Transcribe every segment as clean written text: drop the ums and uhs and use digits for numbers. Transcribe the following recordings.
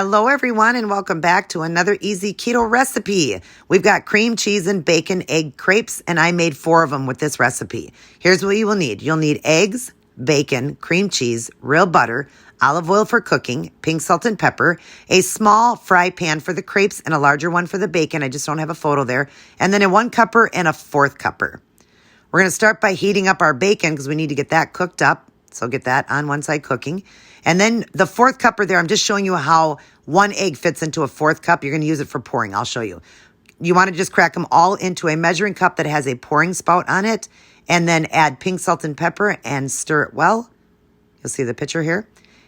Hello everyone and welcome back to another easy keto recipe. We've got cream cheese and bacon egg crepes and I made 4 of them with this recipe. Here's what you will need. You'll need eggs, bacon, cream cheese, real butter, olive oil for cooking, pink salt and pepper, a small fry pan for the crepes and a larger one for the bacon. I just don't have a photo there. And then a 1 cupper and a 1/4 cupper. We're going to start by heating up our bacon because we need to get that cooked up. So get that on one side cooking. And then the 4th cupper there, I'm just showing you how 1 egg fits into a 4th cup. You're going to use it for pouring. I'll show you. You want to just crack them all into a measuring cup that has a pouring spout on it. And then add pink salt and pepper and stir it well. You'll see the picture here.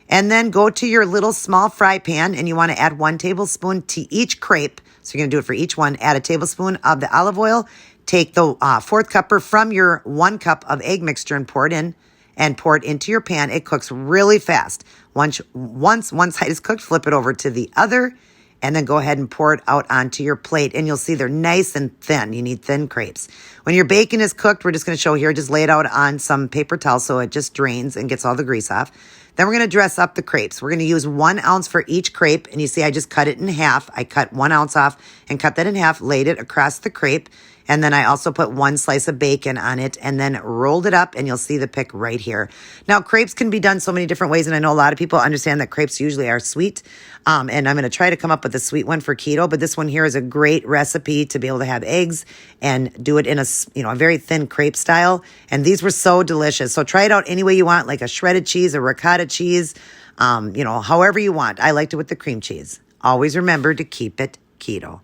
And then go to your little small fry pan and you want to add 1 tablespoon to each crepe. So you're going to do it for each one. Add a tablespoon of the olive oil. Take the 4th cupper from your 1 cup of egg mixture and pour it in. And pour it into your pan. It cooks really fast. Once one side is cooked, flip it over to the other, and then go ahead and pour it out onto your plate. And you'll see they're nice and thin. You need thin crepes. When your bacon is cooked, we're just going to show here, just lay it out on some paper towel so it just drains and gets all the grease off. Then we're going to dress up the crepes. We're going to use 1 ounce for each crepe. And you see I just cut it in half. I cut 1 ounce off and cut that in half, laid it across the crepe. And then I also put 1 slice of bacon on it and then rolled it up and you'll see the pic right here. Now, crepes can be done so many different ways. And I know a lot of people understand that crepes usually are sweet. And I'm going to try to come up with a sweet one for keto. But this one here is a great recipe to be able to have eggs and do it in a very thin crepe style. And these were so delicious. So try it out any way you want, like a shredded cheese, a ricotta cheese, however you want. I liked it with the cream cheese. Always remember to keep it keto.